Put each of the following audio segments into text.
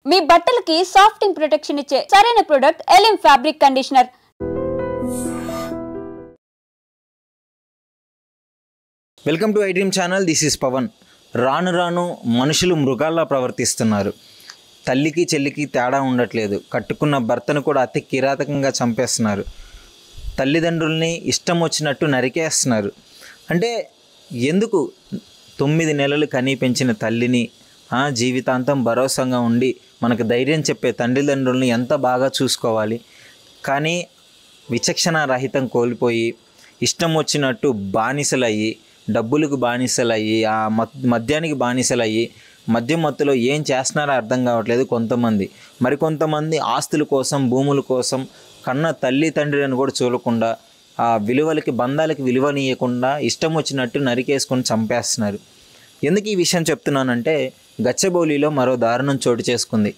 మీ బట్టలకి సాఫ్టింగ్ ప్రొటెక్షన్ ఇచ్చే సరైన ప్రొడక్ట్ ఎలిమ్ fabric conditioner. Welcome to iDream channel. This is Pavan. రాను రాను మనుషులు మృగాల్లా ప్రవర్తిస్తున్నారు. తల్లికి చెల్లికి తేడా ఉండట్లేదు. కట్టుకున్న భర్తను కూడా అతి కిరాతకంగా చంపేస్తున్నారు. తల్లిదండ్రుల్ని ఇష్టం వచ్చినట్టు నరికేస్తున్నారు. అంటే ఎందుకు 9 నెలలు కనీ పెంచిన తల్లిని జీవితాంతం భరోసాగా ఉండి మనకు ధైర్యం చెప్పే తల్లిదండ్రుల్ని ఎంత బాగా చూసుకోవాలి. కానీ విచక్షణ రహితం కోల్పోయి ఇష్టం వచ్చినట్టు బానిసలయ్యి, డబ్బులకు బానిసలయ్యి, ఆ మద్యానికి బానిసలయ్యి, మద్యం మత్తులో ఏం చేస్తున్నారో అర్థం కావట్లేదు కొంతమంది. మరికొంతమంది ఆస్తుల కోసం, భూముల కోసం కన్న తల్లి తండ్రిని కూడా చూడకుండా, ఆ విలువలకి బంధాలకి విలువనీయకుండా ఇష్టం వచ్చినట్టు నరికేసుకొని చంపేస్తున్నారు. ఎందుకు ఈ విషయం చెప్తున్నానంటే, గచ్చిబౌలిలో మరో దారుణం చోటు చేసుకుంది.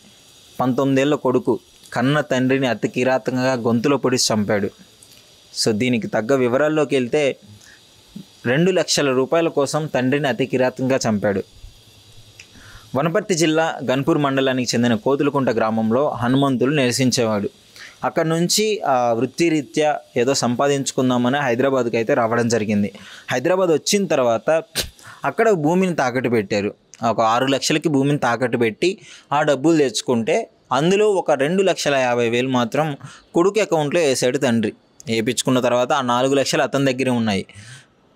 19 ఏళ్ల కొడుకు కన్న తండ్రిని అతి కిరాతకంగా గొంతులో పొడిచి చంపాడు. సో దీనికి తగ్గ వివరాల్లోకి వెళ్తే 2 లక్షల రూపాయల కోసం తండ్రిని అతి కిరాతకంగా చంపాడు. వనపర్తి జిల్లా గన్పూర్ మండలానికి చెందిన కోతులకుంట గ్రామంలో హనుమంతులు నివసించేవాడు. అక్కడ నుంచి వృత్తిరీత్యా ఏదో సంపాదించుకుందామని హైదరాబాద్కి అయితే రావడం జరిగింది. హైదరాబాద్ వచ్చిన తర్వాత అక్కడ భూమిని తాకట్టు పెట్టారు. ఒక 6 లక్షలకి భూమిని తాకట్టు పెట్టి ఆ డబ్బులు తెచ్చుకుంటే అందులో ఒక 2,50,000 మాత్రం కొడుకు అకౌంట్లో వేసాడు తండ్రి. వేయించుకున్న తర్వాత ఆ 4 లక్షలు అతని దగ్గరే ఉన్నాయి.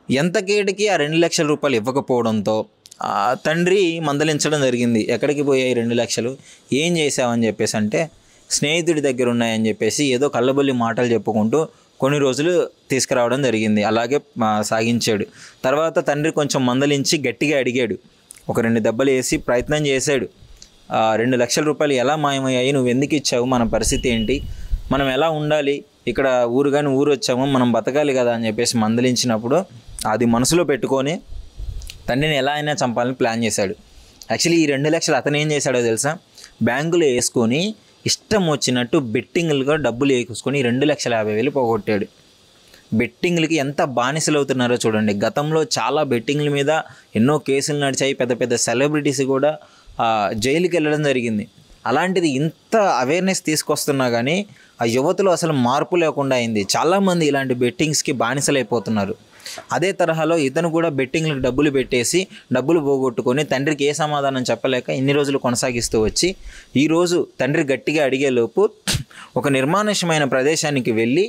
ఎంతకేటికి ఆ 2 లక్షల రూపాయలు ఇవ్వకపోవడంతో తండ్రి మందలించడం జరిగింది. ఎక్కడికి పోయాయి 2 లక్షలు, ఏం చేసావని చెప్పేసి అంటే, స్నేహితుడి దగ్గర ఉన్నాయని చెప్పేసి ఏదో కళ్ళబొల్లి మాటలు చెప్పుకుంటూ కొన్ని రోజులు తీసుకురావడం జరిగింది. అలాగే సాగించాడు. తర్వాత తండ్రి కొంచెం మందలించి గట్టిగా అడిగాడు. ఒక 2 దెబ్బలు వేసి ప్రయత్నం చేశాడు. 2 లక్షల రూపాయలు ఎలా మాయమయ్యాయి, నువ్వు ఎందుకు ఇచ్చావు, మన పరిస్థితి ఏంటి, మనం ఎలా ఉండాలి, ఇక్కడ ఊరు కానీ ఊరు వచ్చాము, మనం బతకాలి కదా అని చెప్పేసి మందలించినప్పుడు అది మనసులో పెట్టుకొని తండ్రిని ఎలా అయినా చంపాలని ప్లాన్ చేశాడు. యాక్చువల్లీ ఈ 2 లక్షలు అతను ఏం చేశాడో తెలుసా, బ్యాంకులో వేసుకొని ఇష్టం వచ్చినట్టు బెట్టింగ్లుగా డబ్బులు వేసుకొని 2,50,000 పోగొట్టాడు. బెట్టింగ్లకి ఎంత బానిసలు అవుతున్నారో చూడండి. గతంలో చాలా బెట్టింగ్ల మీద ఎన్నో కేసులు నడిచాయి. పెద్ద పెద్ద సెలబ్రిటీస్ కూడా జైలుకి వెళ్ళడం జరిగింది. అలాంటిది ఇంత అవేర్నెస్ తీసుకొస్తున్నా కానీ ఆ యువతలో అసలు మార్పు లేకుండా అయింది. చాలామంది ఇలాంటి బెట్టింగ్స్కి బానిసలైపోతున్నారు. అదే తరహాలో ఇతను కూడా బెట్టింగ్లకు డబ్బులు పెట్టేసి డబ్బులు పోగొట్టుకొని తండ్రికి ఏ సమాధానం చెప్పలేక ఇన్ని రోజులు కొనసాగిస్తూ వచ్చి ఈరోజు తండ్రి గట్టిగా అడిగేలోపు ఒక నిర్మానుష్యమైన ప్రదేశానికి వెళ్ళి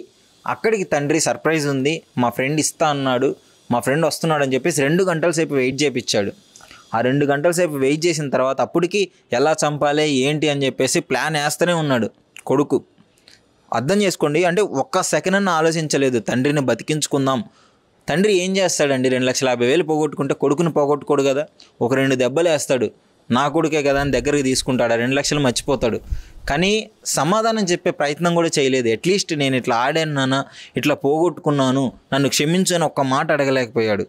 అక్కడికి తండ్రి సర్ప్రైజ్ ఉంది, మా ఫ్రెండ్ ఇస్తా అన్నాడు, మా ఫ్రెండ్ వస్తున్నాడు అని చెప్పేసి 2 గంటల సేపు వెయిట్ చేయించాడు. ఆ 2 గంటల సేపు వెయిట్ చేసిన తర్వాత అప్పటికి ఎలా చంపాలి ఏంటి అని చెప్పేసి ప్లాన్ వేస్తూనే ఉన్నాడు కొడుకు. అర్థం చేసుకోండి, అంటే ఒక్క సెకండ్ అన్న ఆలోచించలేదు తండ్రిని బతికించుకుందాం. తండ్రి ఏం చేస్తాడండి, 2,50,000 పోగొట్టుకుంటే కొడుకుని పోగొట్టుకోడు కదా, ఒక 2 దెబ్బలు వేస్తాడు, నా కొడుకే కదా అని దగ్గరికి తీసుకుంటాడు, 2 లక్షలు మర్చిపోతాడు. కానీ సమాధానం చెప్పే ప్రయత్నం కూడా చేయలేదు. అట్లీస్ట్ నేను ఇట్లా ఆడాను నాన్న, ఇట్లా పోగొట్టుకున్నాను, నన్ను క్షమించు అని ఒక్క మాట అడగలేకపోయాడు.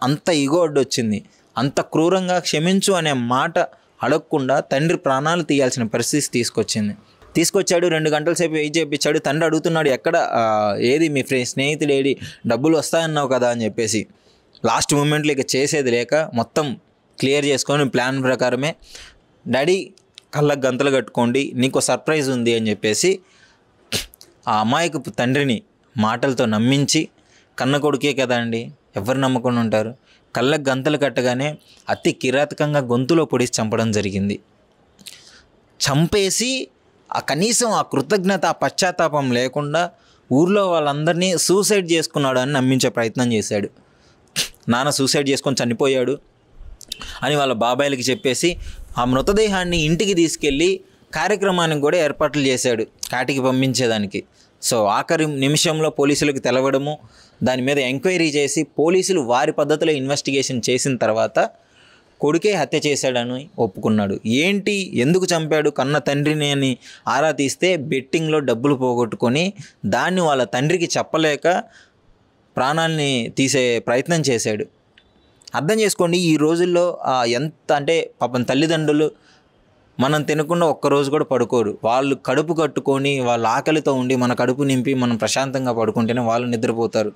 అంత ఈగో అడ్డొచ్చింది. అంత క్రూరంగా క్షమించు అనే మాట అడగకుండా తండ్రి ప్రాణాలు తీయాల్సిన పరిస్థితి తీసుకొచ్చాడు. 2 గంటల సేపు వెయిట్ చేయించాడు. తండ్రి అడుగుతున్నాడు, ఎక్కడ ఏది మీ స్నేహితుడు ఏడి, డబ్బులు వస్తాయన్నావు కదా అని చెప్పేసి. లాస్ట్ మూమెంట్లో ఇక చేసేది లేక మొత్తం క్లియర్ చేసుకొని ప్లాన్ ప్రకారమే, డాడీ కళ్ళకు గంతలు కట్టుకోండి, నీకు సర్ప్రైజ్ ఉంది అని చెప్పేసి ఆ అమాయకపు తండ్రిని మాటలతో నమ్మించి, కన్న కొడుకే కదా అండి, ఎవరు నమ్మకుండా ఉంటారు, కళ్ళకు గంతలు కట్టగానే అతి కిరాతకంగా గొంతులో పొడిచి చంపడం జరిగింది. చంపేసి కనీసం ఆ కృతజ్ఞత, ఆ పశ్చాత్తాపం లేకుండా ఊర్లో వాళ్ళందరినీ సూసైడ్ చేసుకున్నాడు అని నమ్మించే ప్రయత్నం చేశాడు. నాన్న సూసైడ్ చేసుకొని చనిపోయాడు అని వాళ్ళ బాబాయిలకి చెప్పేసి ఆ మృతదేహాన్ని ఇంటికి తీసుకెళ్ళి కార్యక్రమానికి కూడా ఏర్పాట్లు చేశాడు కాటికి పంపించేదానికి. సో ఆఖరి నిమిషంలో పోలీసులకు తెలవడము, దాని మీద ఎంక్వైరీ చేసి పోలీసులు వారి పద్ధతిలో ఇన్వెస్టిగేషన్ చేసిన తర్వాత కొడుకే హత్య చేశాడని ఒప్పుకున్నాడు. ఏంటి, ఎందుకు చంపాడు కన్న తండ్రిని అని ఆరా తీస్తే బెట్టింగ్లో డబ్బులు పోగొట్టుకొని దాన్ని వాళ్ళ తండ్రికి చెప్పలేక ప్రాణాలని తీసే ప్రయత్నం చేశాడు. అర్థం చేసుకోండి, ఈ రోజుల్లో ఎంత అంటే పాపం తల్లిదండ్రులు మనం తినకుండా ఒక్కరోజు కూడా పడుకోరు. వాళ్ళు కడుపు కట్టుకొని వాళ్ళ ఆకలితో ఉండి మన కడుపు నింపి మనం ప్రశాంతంగా పడుకుంటేనే వాళ్ళు నిద్రపోతారు.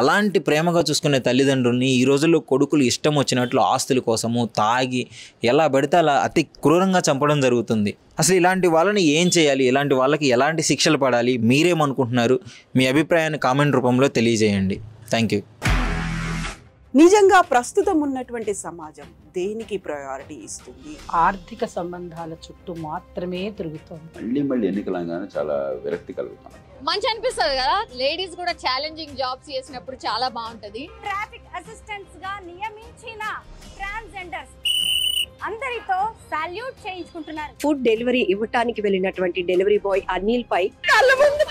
అలాంటి ప్రేమగా చూసుకునే తల్లిదండ్రుల్ని ఈ రోజుల్లో కొడుకులు ఇష్టం వచ్చినట్లు ఆస్తుల కోసము తాగి ఎలా పడితే అలా అతి క్రూరంగా చంపడం జరుగుతుంది. అసలు ఇలాంటి వాళ్ళని ఏం చేయాలి, ఇలాంటి వాళ్ళకి ఎలాంటి శిక్షలు పడాలి, మీరేమనుకుంటున్నారు? మీ అభిప్రాయాన్ని కామెంట్ రూపంలో తెలియజేయండి. Thank you. నిజంగా ప్రస్తుతం ఉన్నటువంటి సమాజం దేనికి ప్రయారిటీ ఇస్తుంది? ఆర్థిక సంబంధాల చుట్టూ మాత్రమే తిరుగుతోంది. మళ్ళీ ఎన్నికలంగానే చాలా విరక్తి కలుగుతాను. మంచి అనిపిస్తుంది కదా, లేడీస్ కూడా ఛాలెంజింగ్ జాబ్స్ చేసినప్పుడు చాలా బాగుంటది. ట్రాఫిక్ అసిస్టెంట్స్ గా నియమించిన ట్రాన్స్జెండర్స్ అందరితో సాల్యూట్ చేయించుకుంటున్నారు. ఫుడ్ డెలివరీ ఇవ్వటానికి వెళ్ళినటువంటి డెలివరీ బాయ్ అనిల్ పై కళ్ళ ముందు